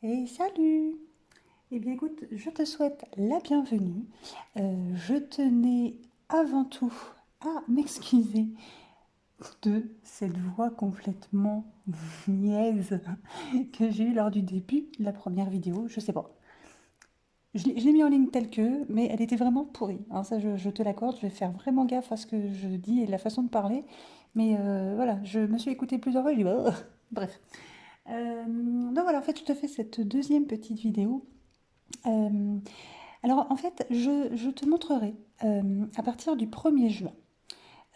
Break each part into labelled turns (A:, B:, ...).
A: Et salut! Eh bien écoute, je te souhaite la bienvenue. Je tenais avant tout à m'excuser de cette voix complètement niaise que j'ai eue lors du début de la première vidéo. Je sais pas. Je l'ai mis en ligne telle que, mais elle était vraiment pourrie, hein, ça je te l'accorde, je vais faire vraiment gaffe à ce que je dis et la façon de parler. Mais voilà, je me suis écoutée plusieurs fois et j'ai dit, bah, bref. Donc voilà, en fait, je te fais cette deuxième petite vidéo. Euh, alors en fait, je te montrerai à partir du 1er juin,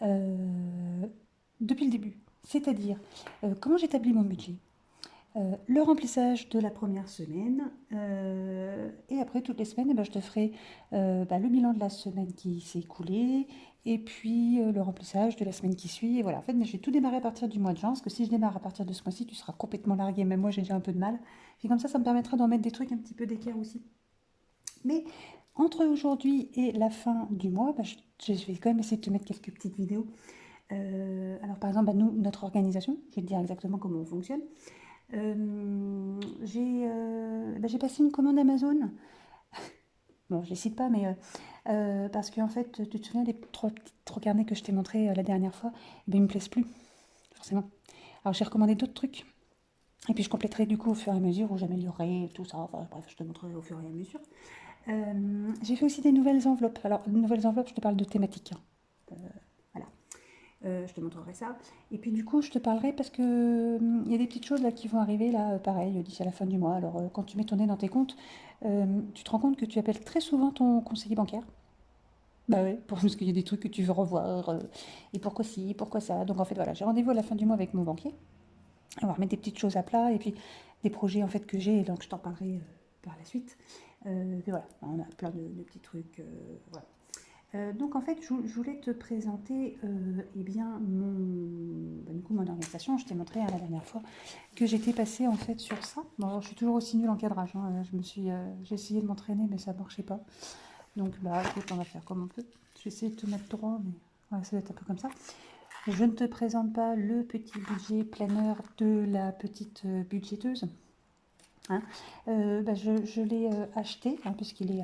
A: euh, depuis le début, c'est-à-dire comment j'établis mon budget, le remplissage de la première semaine, et après toutes les semaines, eh ben, je te ferai le bilan de la semaine qui s'est écoulée, et puis le remplissage de la semaine qui suit. Et voilà, en fait, mais je vais tout démarrer à partir du mois de juin, parce que si je démarre à partir de ce mois-ci, tu seras complètement largué, même moi j'ai déjà un peu de mal. Puis comme ça me permettra d'en mettre des trucs un petit peu d'équerre aussi. Mais entre aujourd'hui et la fin du mois, je vais quand même essayer de te mettre quelques petites vidéos. Alors par exemple, nous, notre organisation, je vais te dire exactement comment on fonctionne. J'ai passé une commande Amazon. Bon, je les cite pas, mais parce qu'en fait, tu te souviens des trois carnets que je t'ai montrés la dernière fois, eh ben, ils me plaisent plus, forcément. Alors j'ai recommandé d'autres trucs. Et puis je compléterai du coup au fur et à mesure où j'améliorerai tout ça. Enfin bref, je te montrerai au fur et à mesure. J'ai fait aussi des nouvelles enveloppes. Alors, les nouvelles enveloppes, je te parle de thématiques, hein. Voilà. Je te montrerai ça. Et puis du coup, je te parlerai parce que il y a des petites choses là qui vont arriver là, pareil, d'ici à la fin du mois. Alors, quand tu mets ton nez dans tes comptes, tu te rends compte que tu appelles très souvent ton conseiller bancaire. Bah ouais, parce qu'il y a des trucs que tu veux revoir, et pourquoi ci, pourquoi ça. Donc en fait, voilà, j'ai rendez-vous à la fin du mois avec mon banquier. On va remettre des petites choses à plat et puis des projets en fait que j'ai, donc je t'en parlerai par la suite. Puis voilà, on a plein de petits trucs. Voilà. Donc en fait, je voulais te présenter eh bien, du coup, mon organisation. Je t'ai montré la dernière fois que j'étais passée en fait sur ça. Bon, alors, je suis toujours aussi nulle en cadrage, hein. J'ai essayé de m'entraîner, mais ça ne marchait pas. Donc bah, écoute, on va faire comme on peut. Je vais essayer de te mettre droit, mais ouais, ça va être un peu comme ça. Je ne te présente pas le petit budget planeur de la petite budgéteuse, hein. Je l'ai acheté, hein, puisqu'il est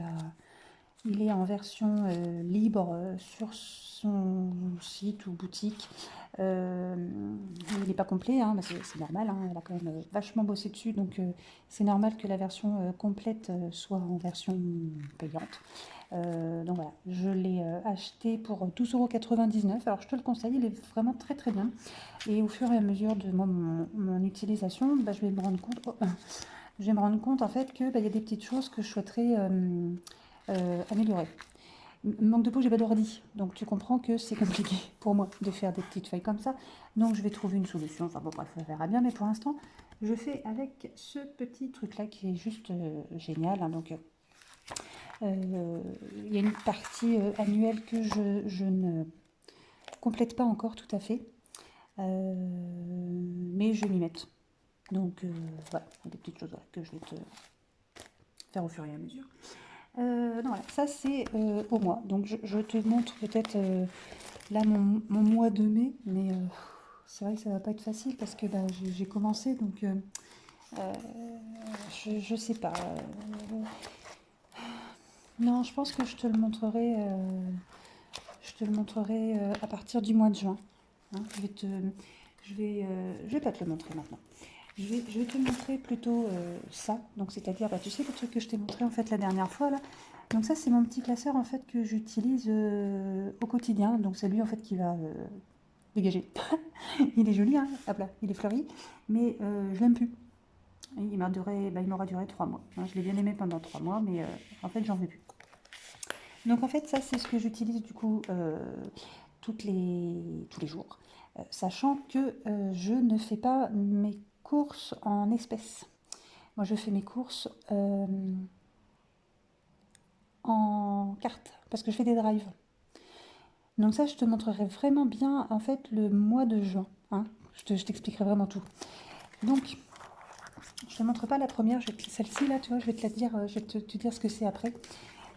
A: il est en version libre sur son site ou boutique. Euh, il n'est pas complet, hein, c'est normal, hein, elle a quand même vachement bossé dessus, donc c'est normal que la version complète soit en version payante. Donc voilà, je l'ai acheté pour 12,99 €. Alors je te le conseille, il est vraiment très très bien. Et au fur et à mesure de mon utilisation, je vais me rendre compte, je vais me rendre compte en fait que il y a des petites choses que je souhaiterais améliorer. Manque de peau, j'ai pas d'ordi, donc tu comprends que c'est compliqué pour moi de faire des petites feuilles comme ça. Donc je vais trouver une solution. Enfin bon, bref, on verra bien. Mais pour l'instant, je fais avec ce petit truc là qui est juste génial, hein. Donc il y a une partie annuelle que je ne complète pas encore tout à fait, mais je vais m'y mettre. Donc voilà, des petites choses voilà, que je vais te faire au fur et à mesure. Non, voilà, ça c'est au mois. Donc je te montre peut-être là mon mois de mai, mais c'est vrai que ça va pas être facile parce que j'ai commencé, donc je sais pas. Non, je pense que je te le montrerai à partir du mois de juin, hein. Je vais pas te le montrer maintenant. Je vais te montrer plutôt ça. Donc c'est-à-dire, tu sais le truc que je t'ai montré en fait la dernière fois là. Donc ça c'est mon petit classeur en fait que j'utilise au quotidien. Donc c'est lui en fait qui va dégager. Il est joli, hein. Hop là, il est fleuri, mais je l'aime plus. Il m'aura duré 3 mois, hein. Je l'ai bien aimé pendant 3 mois, mais en fait j'en veux plus. Donc en fait ça c'est ce que j'utilise du coup tous les jours, sachant que je ne fais pas mes courses en espèces. Moi, je fais mes courses en carte parce que je fais des drives. Donc ça, je te montrerai vraiment bien en fait le mois de juin, hein. Je t'expliquerai vraiment tout. Donc, je te montre pas la première, celle-ci là, tu vois, je vais te la dire, je vais te dire ce que c'est après.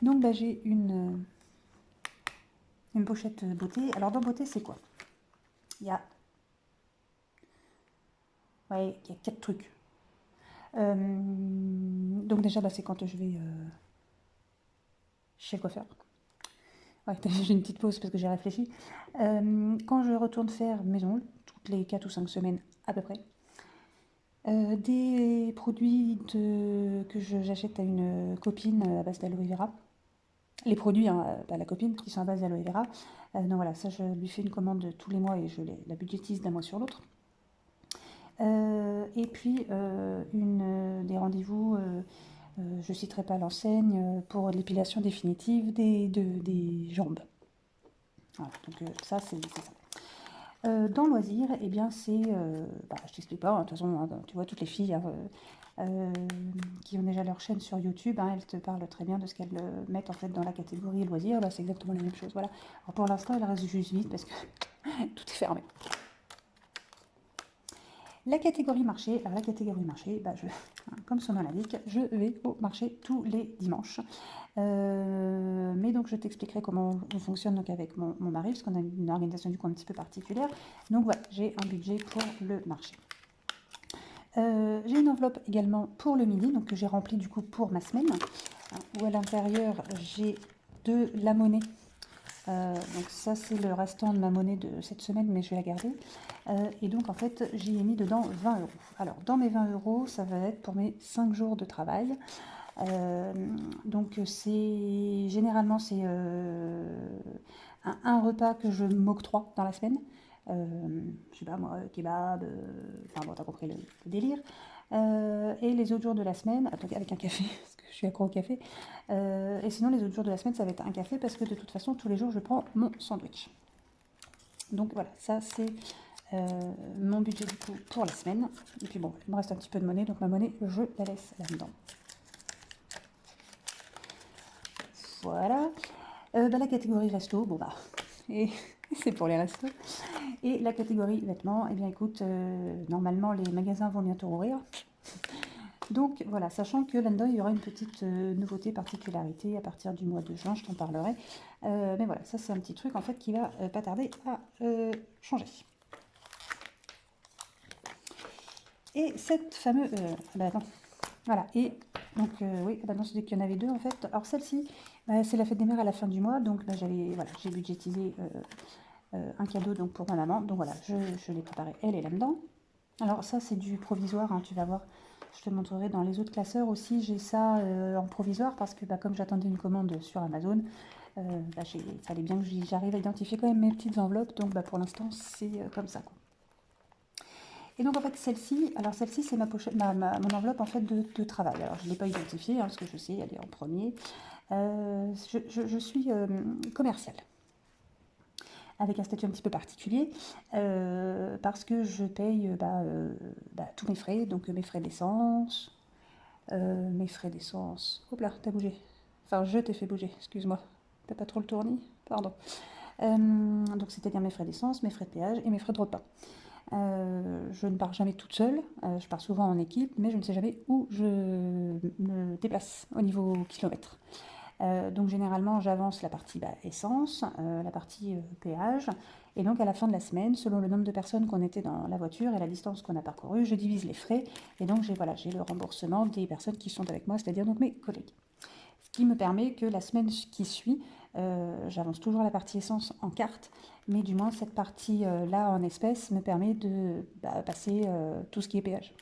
A: Donc, j'ai une pochette beauté. Alors dans beauté, c'est quoi? Il y a, ouais, il y a 4 trucs. Donc déjà, bah, c'est quand je vais chez le coiffeur. Ouais, j'ai une petite pause parce que j'ai réfléchi. Quand je retourne faire mes ongles, toutes les 4 ou 5 semaines à peu près, des produits que j'achète à une copine à base d'aloe vera. Les produits, hein, pas la copine, qui sont à base d'aloe vera. Donc voilà, ça je lui fais une commande tous les mois et je la budgétise d'un mois sur l'autre. Et puis des rendez-vous, je ne citerai pas l'enseigne, pour l'épilation définitive des jambes. Voilà, donc ça c'est ça. Dans loisirs, eh bien c'est, je t'explique pas, hein, de toute façon, hein, tu vois toutes les filles, hein, qui ont déjà leur chaîne sur YouTube, hein, elles te parlent très bien de ce qu'elles mettent en fait dans la catégorie loisirs. Bah, c'est exactement la même chose. Voilà. Alors pour l'instant, elle reste juste vide parce que tout est fermé. La catégorie marché, alors la catégorie marché, comme son nom l'indique, je vais au marché tous les dimanches. Mais donc je t'expliquerai comment on fonctionne donc avec mon mari, parce qu'on a une organisation du coup un petit peu particulière. Donc voilà, j'ai un budget pour le marché. J'ai une enveloppe également pour le midi, donc que j'ai remplie du coup pour ma semaine, où à l'intérieur j'ai de la monnaie. Donc ça c'est le restant de ma monnaie de cette semaine, mais je vais la garder. Et donc en fait j'y ai mis dedans 20 euros. Alors dans mes 20 euros, ça va être pour mes 5 jours de travail. Donc généralement c'est un repas que je m'octroie dans la semaine. Je sais pas moi, kebab, enfin bon, t'as compris le délire. Et les autres jours de la semaine, donc avec un café, parce que je suis accro au café. Et sinon, les autres jours de la semaine, ça va être un café, parce que de toute façon, tous les jours, je prends mon sandwich. Donc voilà, ça c'est mon budget du coup pour la semaine. Et puis bon, il me reste un petit peu de monnaie, donc ma monnaie, je la laisse là-dedans. Voilà. La catégorie resto, bon bah, et c'est pour les restos. Et la catégorie vêtements, eh bien écoute, normalement les magasins vont bientôt rouvrir. Donc voilà, sachant que là-dedans il y aura une petite nouveauté, particularité à partir du mois de juin, je t'en parlerai. Mais voilà, ça c'est un petit truc en fait qui va pas tarder à changer. Et cette fameuse... attends. Voilà, et donc oui, non, c'est qu'il y en avait deux en fait. Alors celle-ci, c'est la fête des mères à la fin du mois, donc voilà, j'ai budgétisé un cadeau donc pour ma maman. Donc voilà, je l'ai préparé, elle est là-dedans. Alors ça c'est du provisoire, hein, tu vas voir. Je te montrerai dans les autres classeurs aussi, j'ai ça en provisoire parce que comme j'attendais une commande sur Amazon, il fallait bien que j'arrive à identifier quand même mes petites enveloppes, donc pour l'instant c'est comme ça, quoi. Et donc en fait celle-ci, c'est ma pochette, mon enveloppe en fait de travail. Alors je ne l'ai pas identifiée, hein, parce que je sais, elle est en premier. Je suis commerciale, avec un statut un petit peu particulier, parce que je paye tous mes frais, donc mes frais d'essence, hop là, t'as bougé, enfin je t'ai fait bouger, excuse-moi, t'as pas trop le tournis, pardon. Donc c'est-à-dire mes frais d'essence, mes frais de péage et mes frais de repas. Je ne pars jamais toute seule, je pars souvent en équipe, mais je ne sais jamais où je me déplace au niveau kilomètre. Donc généralement j'avance la partie essence, la partie péage, et donc à la fin de la semaine, selon le nombre de personnes qu'on était dans la voiture et la distance qu'on a parcourue, je divise les frais, et donc j'ai le remboursement des personnes qui sont avec moi, c'est-à-dire donc mes collègues. Ce qui me permet que la semaine qui suit, j'avance toujours la partie essence en carte, mais du moins cette partie-là en espèces me permet de passer tout ce qui est péage.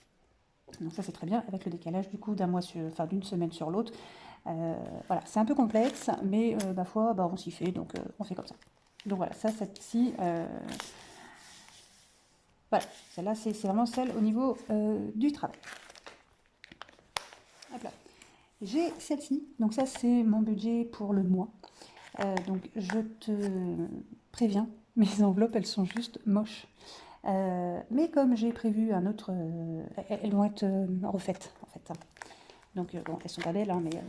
A: Donc ça c'est très bien, avec le décalage du coup d'une semaine sur l'autre. Voilà, c'est un peu complexe, mais ma foi, on s'y fait, donc on fait comme ça. Donc voilà, ça, cette-ci, voilà, celle-là, c'est vraiment celle au niveau du travail. Hop là. J'ai celle-ci, donc ça, c'est mon budget pour le mois. Donc je te préviens, mes enveloppes, elles sont juste moches. Mais comme j'ai prévu un autre, elles vont être refaites, en fait. Donc bon, elles sont pas belles, hein, mais...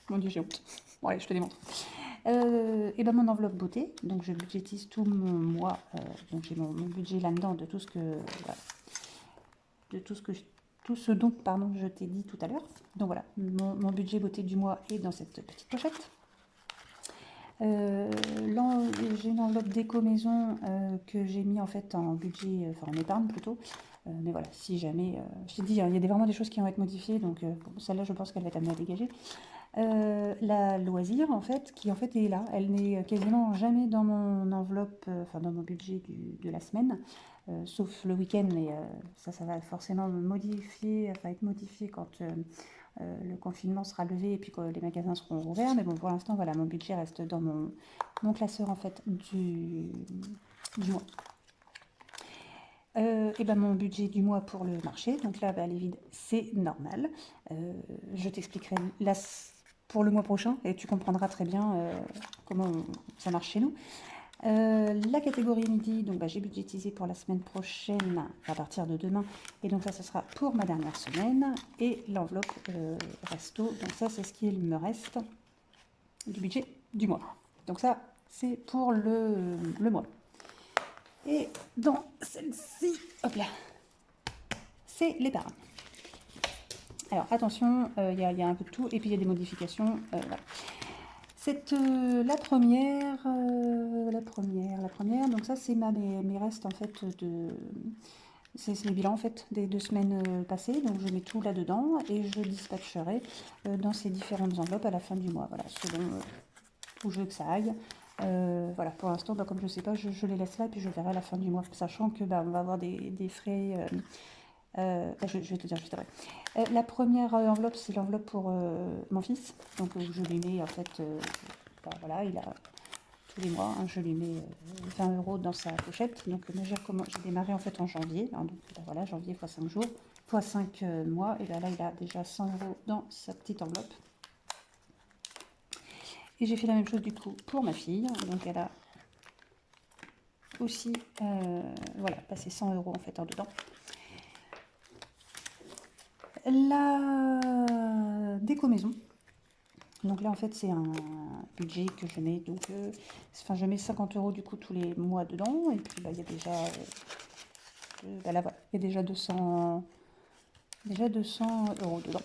A: Mon Dieu, j'ai honte. Bon, allez, je te démontre. Et mon enveloppe beauté, donc je budgétise tout mon mois, donc j'ai mon budget là-dedans de tout ce que, voilà, tout ce dont, pardon, je t'ai dit tout à l'heure. Donc voilà, mon budget beauté du mois est dans cette petite pochette. J'ai une enveloppe déco maison que j'ai mis en fait en budget, en épargne plutôt, Mais voilà, si jamais, je t'ai dit, hein, il y a vraiment des choses qui vont être modifiées, donc bon, celle-là, je pense qu'elle va être amenée à dégager. La loisir, en fait, qui en fait est là, elle n'est quasiment jamais dans mon enveloppe, enfin dans mon budget de la semaine, sauf le week-end, mais ça va forcément modifier, enfin être modifié quand le confinement sera levé et puis que les magasins seront ouverts. Mais bon, pour l'instant, voilà, mon budget reste dans mon classeur en fait du mois. Et ben mon budget du mois pour le marché, donc là, bah, les vides, c'est normal. Je t'expliquerai là pour le mois prochain et tu comprendras très bien comment ça marche chez nous. La catégorie midi, donc bah, j'ai budgétisé pour la semaine prochaine à partir de demain. Et donc ça, ce sera pour ma dernière semaine. Et l'enveloppe resto, donc ça, c'est ce qu'il me reste du budget du mois. Donc ça, c'est pour le mois. Et dans celle-ci, hop là, c'est l'épargne. Alors attention, il y a un peu de tout et puis il y a des modifications. Voilà. La première, donc ça c'est mes restes en fait c'est les bilans en fait des 2 semaines passées, donc je mets tout là-dedans et je dispatcherai dans ces différentes enveloppes à la fin du mois, voilà, selon où je veux que ça aille. Voilà, pour l'instant, bah, comme je ne sais pas, je les laisse là, puis je verrai à la fin du mois, sachant que bah, on va avoir des frais. Je vais te dire juste après. La première enveloppe, c'est l'enveloppe pour mon fils. Donc je lui mets en fait, bah, voilà, il a tous les mois, hein, je lui mets 20 € dans sa pochette. Donc moi j'ai démarré en fait en janvier. Hein, donc bah, voilà, janvier x 5 jours, x 5 mois. Et ben là, il a déjà 100 € dans sa petite enveloppe. Et j'ai fait la même chose du coup pour ma fille. Donc elle a aussi voilà, passé 100 € en fait en dedans. La déco maison. Donc là en fait c'est un budget que je mets, donc enfin je mets 50 € du coup tous les mois dedans. Et puis bah, il y a déjà bah, là voilà, il y a déjà 200 € dedans.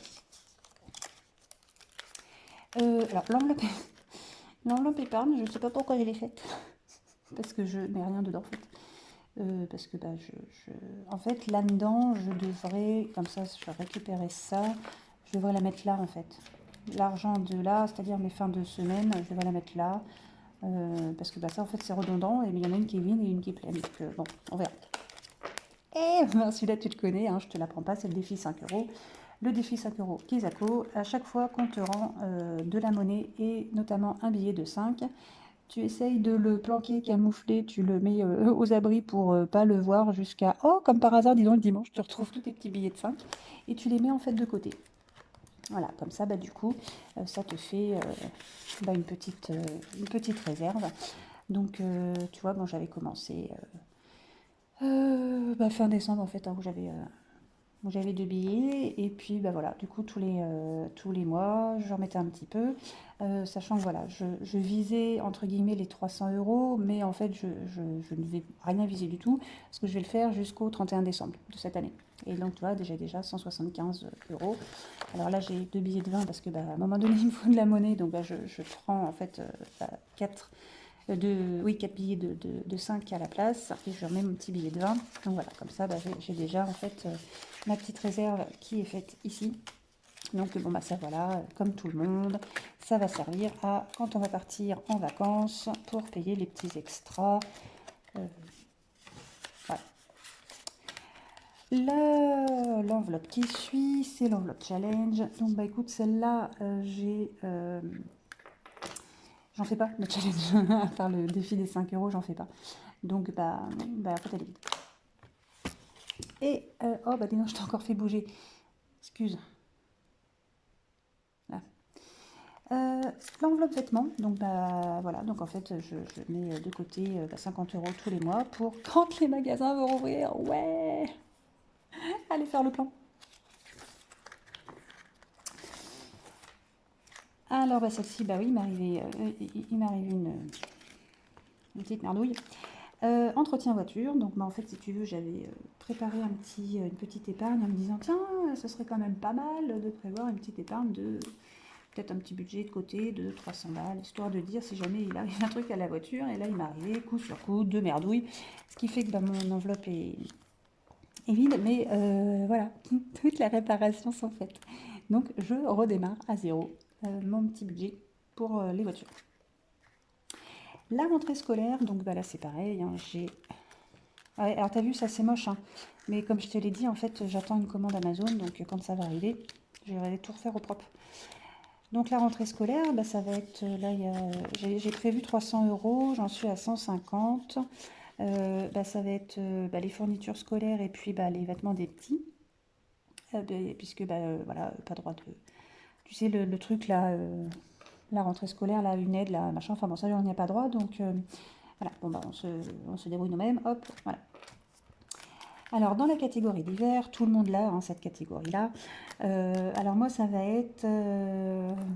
A: Alors l'enveloppe épargne, je ne sais pas pourquoi je l'ai faite. Parce que je mets rien dedans en fait. Parce que bah, en fait là-dedans je devrais, comme ça je récupérer ça, je devrais la mettre là en fait. L'argent de là, c'est-à-dire mes fins de semaine, je devrais la mettre là. Parce que bah, ça en fait c'est redondant, et il y en a une qui est vide et une qui est pleine. Donc bon, on verra. Et ben, celui-là tu le connais, hein, je te l'apprends pas, c'est le défi 5 €. Le défi 5 € Kizako, à chaque fois qu'on te rend de la monnaie et notamment un billet de 5, tu essayes de le planquer, camoufler, tu le mets aux abris pour pas le voir jusqu'à... Oh, comme par hasard, disons le dimanche, tu retrouves tous tes petits billets de 5 et tu les mets en fait de côté. Voilà, comme ça, bah, du coup, ça te fait bah, une petite réserve. Donc, tu vois, bon, j'avais commencé bah, fin décembre en fait, hein, où j'avais 2 billets, et puis bah voilà, du coup tous les mois j'en mettais un petit peu, sachant que voilà, je visais entre guillemets les 300 €, mais en fait je ne vais rien viser du tout, parce que je vais le faire jusqu'au 31 décembre de cette année. Et donc tu vois, déjà 175 €. Alors là j'ai 2 billets de 20 parce que bah, à un moment donné il me faut de la monnaie, donc bah, je prends en fait 4 billets de 5 à la place, et je remets mon petit billet de 20. Donc voilà, comme ça, bah, j'ai déjà en fait ma petite réserve qui est faite ici. Donc bon, bah ça voilà, comme tout le monde, ça va servir à quand on va partir en vacances pour payer les petits extras. Voilà. L'enveloppe qui suit, c'est l'enveloppe challenge. Donc bah écoute, celle-là, j'en fais pas de challenge, à part le défi des 5 €, j'en fais pas. Donc bah en fait elle est vide. Et oh bah dis donc, je t'ai encore fait bouger. Excuse. Là. L'enveloppe vêtements, donc bah voilà, donc en fait je mets de côté 50 € tous les mois pour quand les magasins vont rouvrir. Ouais, allez faire le plan. Alors bah celle-ci, bah oui, il m'est arrivé une petite merdouille. Entretien voiture, donc bah, en fait si tu veux j'avais préparé une petite épargne en me disant tiens, ce serait quand même pas mal de prévoir une petite épargne de peut-être un petit budget de côté de 300 balles, histoire de dire si jamais il arrive un truc à la voiture. Et là il m'est arrivé coup sur coup 2 merdouilles, ce qui fait que bah, mon enveloppe est est vide, mais voilà, toutes les réparations sont faites. Donc je redémarre à zéro mon petit budget pour les voitures. La rentrée scolaire, donc bah là c'est pareil, hein, j'ai... Ouais, alors t'as vu, ça c'est moche, hein, mais comme je te l'ai dit, en fait j'attends une commande Amazon, donc quand ça va arriver, je vais tout refaire au propre. Donc la rentrée scolaire, bah, ça va être, là j'ai prévu 300 euros, j'en suis à 150. Bah, ça va être bah, les fournitures scolaires et puis bah, les vêtements des petits, puisque bah, voilà, pas droit de... Tu sais, le truc là, la rentrée scolaire, là, une aide, là, machin, enfin bon, ça, on n'y a pas droit, donc voilà, bon, bah, on se débrouille nous-mêmes, hop, voilà. Alors, dans la catégorie d'hiver, tout le monde l'a, hein, cette catégorie-là. Alors, moi, ça va être...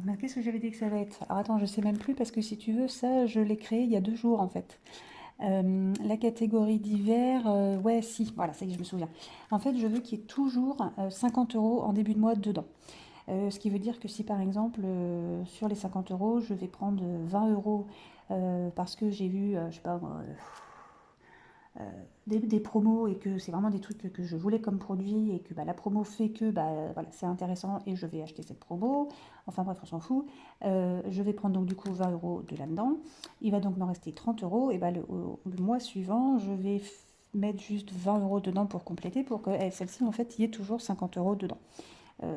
A: mais qu'est-ce que j'avais dit que ça va être? Alors, attends, je sais même plus, parce que si tu veux, ça, je l'ai créé il y a 2 jours, en fait. La catégorie d'hiver, ouais, si, voilà, ça y est, je me souviens. En fait, je veux qu'il y ait toujours 50 euros en début de mois dedans. Ce qui veut dire que si par exemple, sur les 50 euros, je vais prendre 20 euros parce que j'ai vu, je sais pas moi, des promos et que c'est vraiment des trucs que je voulais comme produit et que bah, la promo fait que bah, voilà, c'est intéressant et je vais acheter cette promo. Enfin bref, on s'en fout. Je vais prendre donc du coup 20 euros de là-dedans. Il va donc m'en rester 30 euros. Et bah, le mois suivant, je vais mettre juste 20 euros dedans pour compléter pour que celle-ci, en fait, il y ait toujours 50 euros dedans.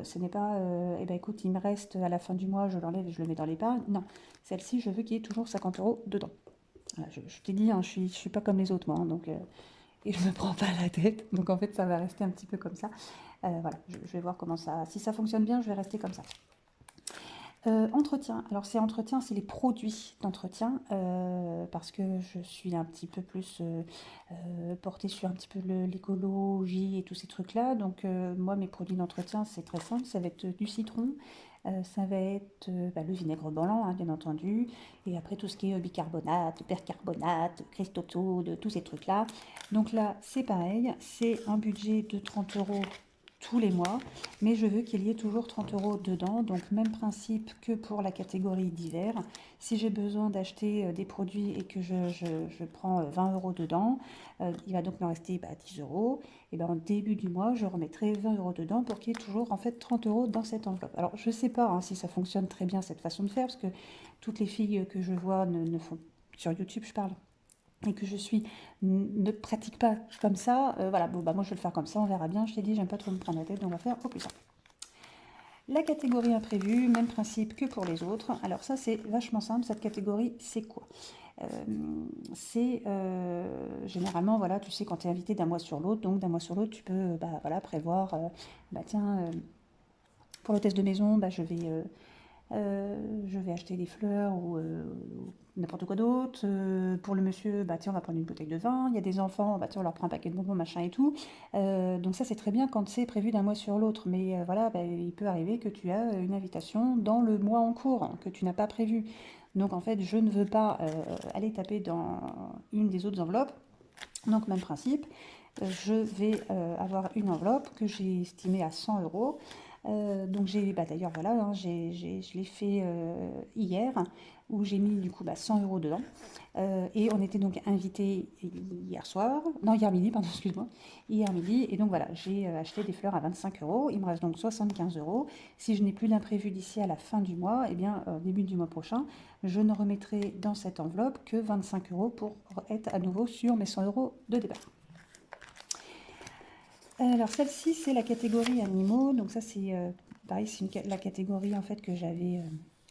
A: Ce n'est pas, eh ben écoute, il me reste à la fin du mois, je l'enlève et je le mets dans l'épargne. Non, celle-ci, je veux qu'il y ait toujours 50 euros dedans. Voilà, je t'ai dit, hein, je suis pas comme les autres, moi, hein, donc, et je me prends pas la tête. Donc en fait, ça va rester un petit peu comme ça. Voilà, je vais voir comment ça. Si ça fonctionne bien, je vais rester comme ça. Entretien. Alors c'est entretien, c'est les produits d'entretien, parce que je suis un petit peu plus portée sur un petit peu l'écologie et tous ces trucs-là. Donc moi, mes produits d'entretien, c'est très simple. Ça va être du citron, ça va être bah, le vinaigre blanc, hein, bien entendu, et après tout ce qui est bicarbonate, percarbonate, cristaux de soude, tous ces trucs-là. Donc là, c'est pareil, c'est un budget de 30 euros tous les mois, mais je veux qu'il y ait toujours 30 euros dedans, donc même principe que pour la catégorie d'hiver. Si j'ai besoin d'acheter des produits et que je prends 20 euros dedans, il va donc me rester 10 euros, et ben, en début du mois, je remettrai 20 euros dedans pour qu'il y ait toujours en fait 30 euros dans cette enveloppe. Alors je sais pas hein, si ça fonctionne très bien cette façon de faire, parce que toutes les filles que je vois ne font, sur YouTube je parle, et que je suis ne pratique pas comme ça, voilà, bon, bah, moi je vais le faire comme ça, on verra bien. Je t'ai dit, j'aime pas trop me prendre la tête, donc on va faire au plus simple. La catégorie imprévue, même principe que pour les autres. Alors ça c'est vachement simple, cette catégorie c'est quoi? C'est généralement, voilà, tu sais, quand tu es invité d'un mois sur l'autre, donc d'un mois sur l'autre, tu peux bah, voilà, prévoir, tiens, pour le test de maison, bah, je vais acheter des fleurs ou n'importe quoi d'autre. Pour le monsieur, bah tiens, on va prendre une bouteille de vin. Il y a des enfants, bah tiens, on leur prend un paquet de bonbons, machin et tout. Donc ça, c'est très bien quand c'est prévu d'un mois sur l'autre. Mais voilà, bah, il peut arriver que tu as une invitation dans le mois en cours que tu n'as pas prévu. Donc en fait, je ne veux pas aller taper dans une des autres enveloppes. Donc même principe, je vais avoir une enveloppe que j'ai estimée à 100 euros. Donc j'ai, bah, d'ailleurs voilà, hein, je l'ai fait hier, où j'ai mis du coup 100 euros dedans. Et on était donc invités hier soir, non hier midi, pardon, excuse-moi, hier midi. Et donc voilà, j'ai acheté des fleurs à 25 euros. Il me reste donc 75 euros. Si je n'ai plus d'imprévu d'ici à la fin du mois, et bien début du mois prochain, je ne remettrai dans cette enveloppe que 25 euros pour être à nouveau sur mes 100 euros de départ. Alors celle-ci, c'est la catégorie animaux. Donc ça, c'est pareil, c'est la catégorie en fait que j'avais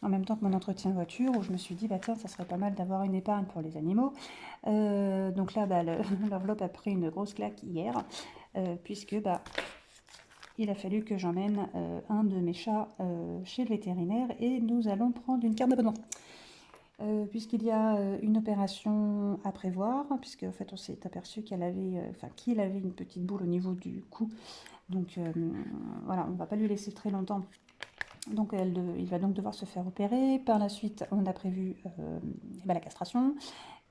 A: en même temps que mon entretien voiture, où je me suis dit, bah tiens, ça serait pas mal d'avoir une épargne pour les animaux. Donc là, l'enveloppe a pris une grosse claque hier, puisque il a fallu que j'emmène un de mes chats chez le vétérinaire et nous allons prendre une carte d'abonnement. Puisqu'il y a une opération à prévoir, puisque en fait on s'est aperçu qu'il avait une petite boule au niveau du cou, donc voilà, on ne va pas lui laisser très longtemps, donc il va donc devoir se faire opérer. Par la suite, on a prévu la castration,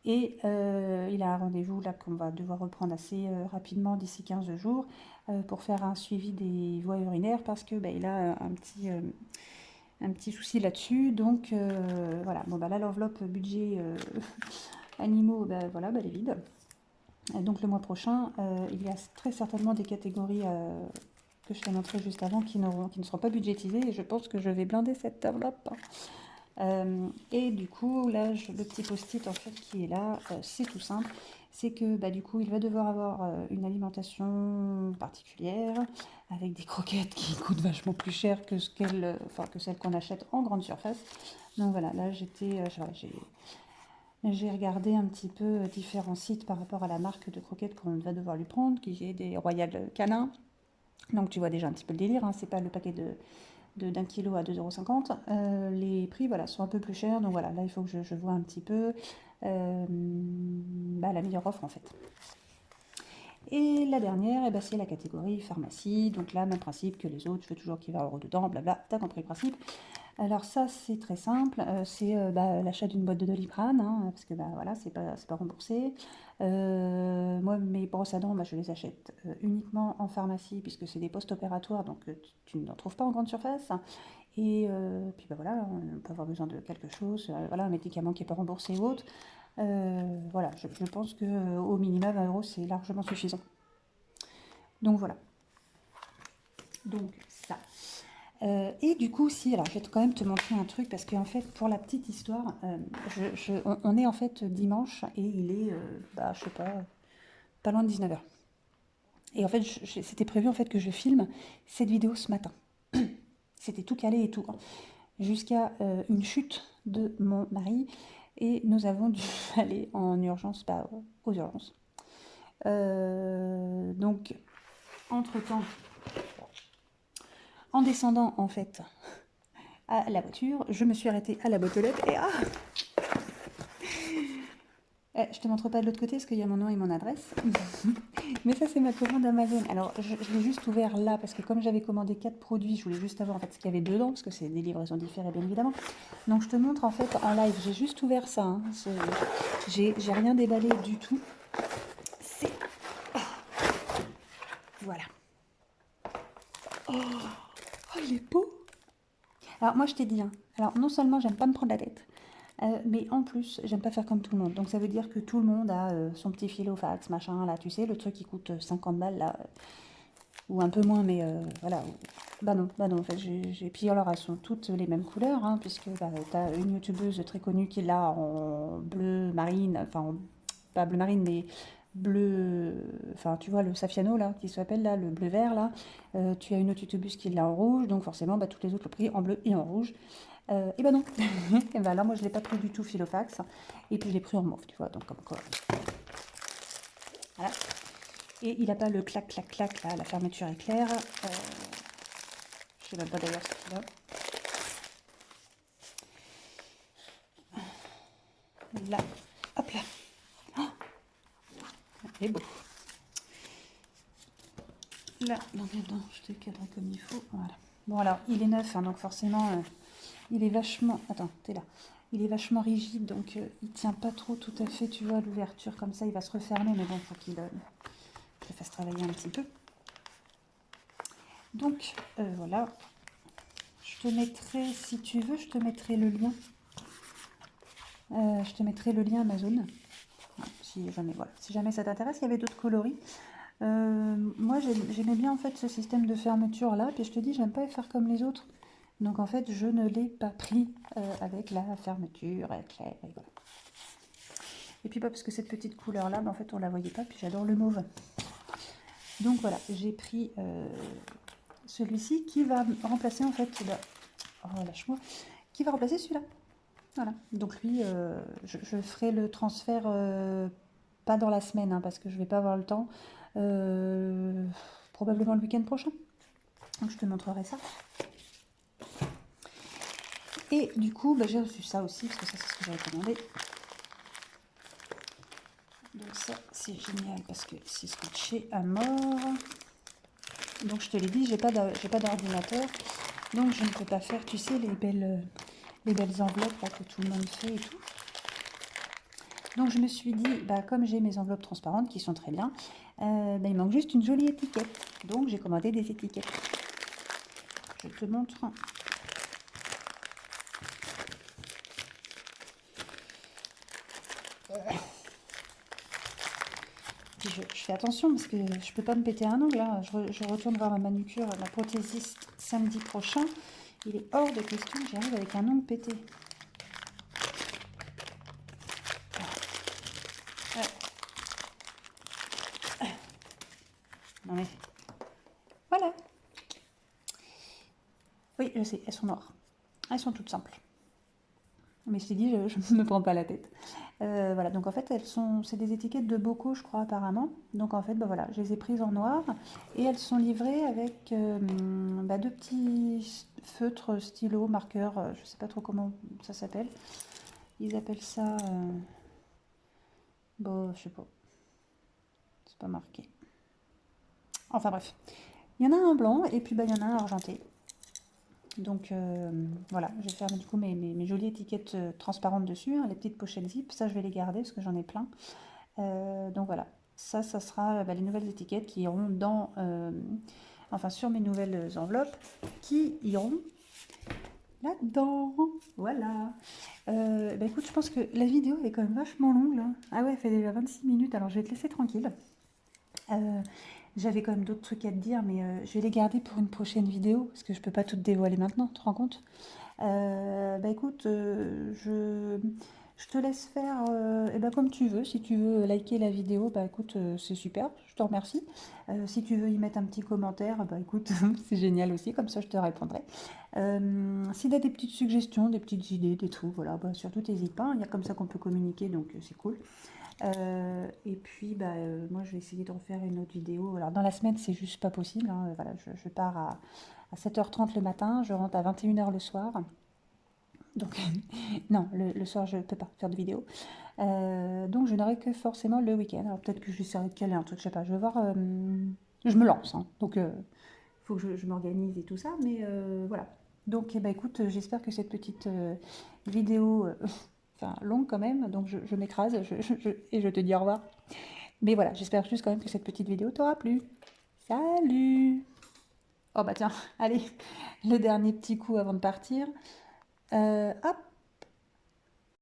A: et il a un rendez-vous là qu'on va devoir reprendre assez rapidement d'ici 15 jours pour faire un suivi des voies urinaires, parce que il a un petit souci là-dessus. Donc voilà, bon là l'enveloppe budget animaux, voilà, elle est vide. Donc le mois prochain, il y a très certainement des catégories que je t'ai montrées juste avant qui ne seront pas budgétisées et je pense que je vais blinder cette enveloppe. Et du coup, là, le petit post-it en fait qui est là, c'est tout simple. C'est que bah, du coup, il va devoir avoir une alimentation particulière avec des croquettes qui coûtent vachement plus cher que, que celles qu'on achète en grande surface. Donc voilà, là j'ai regardé un petit peu différents sites par rapport à la marque de croquettes qu'on va devoir lui prendre, qui est des Royal Canin. Donc tu vois déjà un petit peu le délire, hein, c'est pas le paquet d'un kilo à 2,50 €. Les prix voilà, sont un peu plus chers, donc voilà, là il faut que je vois un petit peu la meilleure offre en fait. Et la dernière, eh ben, c'est la catégorie pharmacie, donc là, même principe que les autres, je veux toujours qu'il y ait 20 € dedans, blabla, t'as compris le principe. Alors ça, c'est très simple, c'est l'achat d'une boîte de Doliprane, hein, parce que bah, voilà, c'est pas remboursé. Moi, mes brosses à dents, bah, je les achète uniquement en pharmacie, puisque c'est des post-opératoires, donc tu n'en trouves pas en grande surface. Et puis bah, voilà, on peut avoir besoin de quelque chose, voilà, un médicament qui n'est pas remboursé ou autre. Voilà, je pense qu'au minimum 20 € c'est largement suffisant. Donc voilà, donc ça. Et du coup, si, alors je vais quand même te montrer un truc, parce qu'en fait, pour la petite histoire, on est en fait dimanche et il est, je sais pas loin de 19 h. Et en fait, c'était prévu en fait que je filme cette vidéo ce matin. C'était tout calé et tout, hein, jusqu'à une chute de mon mari. Et nous avons dû aller en urgence, aux urgences. Donc, entre-temps, en descendant en fait à la voiture, je me suis arrêtée à la boîte aux lettres et je te montre pas de l'autre côté parce qu'il y a mon nom et mon adresse. Mais ça, c'est ma commande Amazon. Alors, je l'ai juste ouvert là parce que comme j'avais commandé 4 produits, je voulais juste avoir en fait ce qu'il y avait dedans parce que c'est des livraisons différées, bien évidemment. Donc, je te montre en fait en live. J'ai juste ouvert ça. Hein. J'ai rien déballé du tout. C'est... Voilà. Oh, il est beau. Alors, moi, je t'ai dit, hein. Alors, non seulement j'aime pas me prendre la tête, mais en plus, j'aime pas faire comme tout le monde. Donc ça veut dire que tout le monde a son petit filofax, machin, là, tu sais, le truc qui coûte 50 balles, là, ou un peu moins, mais voilà. Bah non, en fait, puis alors, elles sont toutes les mêmes couleurs, hein, puisque t'as une youtubeuse très connue qui l'a en bleu marine, enfin, pas bleu marine, mais bleu, enfin, tu vois, le Safiano, là, qui s'appelle, là, le bleu vert, là. Tu as une autre youtubeuse qui l'a en rouge, donc forcément, toutes les autres l'ont pris en bleu et en rouge. Et ben non. Et ben là, moi, je l'ai pas pris du tout filofax. Et puis, je l'ai pris en mauve, tu vois. Donc, comme quoi. Voilà. Et il n'a pas le clac, clac, clac, là, la fermeture éclair. Je sais même pas d'ailleurs ce qu'il a. Là, hop là. Oh, il est beau. Là, donc attends, je te cadre comme il faut. Voilà. Bon, alors, il est neuf, hein, donc forcément, il est vachement... Attends, t'es là. Il est vachement rigide, donc il tient pas trop tout à fait, tu vois, l'ouverture comme ça, il va se refermer, mais bon, faut qu'il je le fasse travailler un petit peu. Donc, voilà. Je te mettrai, si tu veux, je te mettrai le lien. Je te mettrai le lien Amazon. Si jamais, voilà. Si jamais ça t'intéresse, il y avait d'autres coloris. Moi, j'aimais bien en fait ce système de fermeture là. Puis je te dis, j'aime pas faire comme les autres. Donc en fait, je ne l'ai pas pris avec la fermeture éclair. Et voilà. Et puis pas parce que cette petite couleur là, en fait, on la voyait pas. Puis j'adore le mauve. Donc voilà, j'ai pris celui-ci qui va remplacer en fait, oh lâche-moi, qui va remplacer celui-là. Voilà, donc lui, je ferai le transfert pas dans la semaine, hein, parce que je vais pas avoir le temps, probablement le week-end prochain. Donc je te montrerai ça. Et du coup, j'ai reçu ça aussi, parce que ça c'est ce que j'avais commandé. Donc ça c'est génial parce que c'est scotché à mort. Donc je te l'ai dit, j'ai pas d'ordinateur, donc je ne peux pas faire, tu sais, les belles enveloppes là, que tout le monde fait et tout. Donc je me suis dit, comme j'ai mes enveloppes transparentes qui sont très bien, il manque juste une jolie étiquette. Donc j'ai commandé des étiquettes. Je te montre. je fais attention parce que je peux pas me péter un ongle, hein. Je retourne voir ma manucure, ma prothésiste samedi prochain. Il est hors de question que j'arrive avec un ongle pété. Non mais voilà. Oui, je sais, elles sont noires. Elles sont toutes simples. Mais je t'ai dit, je ne me prends pas la tête. Voilà, donc en fait, c'est des étiquettes de bocaux, je crois, apparemment. Donc en fait, bah voilà, je les ai prises en noir et elles sont livrées avec deux petits feutres, stylos, marqueurs, je sais pas trop comment ça s'appelle. Ils appellent ça, bon, je sais pas, c'est pas marqué. Enfin bref, il y en a un blanc et puis bah, il y en a un argenté. Donc voilà, je vais faire du coup mes jolies étiquettes transparentes dessus, hein, les petites pochettes zip, ça je vais les garder parce que j'en ai plein. Donc voilà, ça sera les nouvelles étiquettes qui iront enfin sur mes nouvelles enveloppes, qui iront là-dedans. Voilà. Écoute, je pense que la vidéo est quand même vachement longue là. Ah ouais, elle fait déjà 26 minutes, alors je vais te laisser tranquille. J'avais quand même d'autres trucs à te dire, mais je vais les garder pour une prochaine vidéo, parce que je peux pas tout dévoiler maintenant, tu te rends compte? Écoute, je te laisse faire comme tu veux. Si tu veux liker la vidéo, bah écoute, c'est super, je te remercie. Si tu veux y mettre un petit commentaire, bah écoute, c'est génial aussi, comme ça je te répondrai. Si tu as des petites suggestions, des petites idées, des trucs, voilà, bah, surtout n'hésite pas, il y a comme ça qu'on peut communiquer, donc c'est cool. Et puis, moi, je vais essayer d'en faire une autre vidéo. Alors, dans la semaine, c'est juste pas possible, hein. Voilà, je pars à 7h30 le matin, je rentre à 21h le soir. Donc, non, le soir, je ne peux pas faire de vidéo. Donc, je n'aurai que forcément le week-end. Alors, peut-être que j'essaierai de caler un truc, je sais pas. Je vais voir. Je me lance, hein. Donc, il faut que je m'organise et tout ça. Mais voilà. Donc, écoute, j'espère que cette petite vidéo, enfin, longue quand même, donc je m'écrase et je te dis au revoir. Mais voilà, j'espère juste quand même que cette petite vidéo t'aura plu. Salut! Oh bah tiens, allez, le dernier petit coup avant de partir. Hop,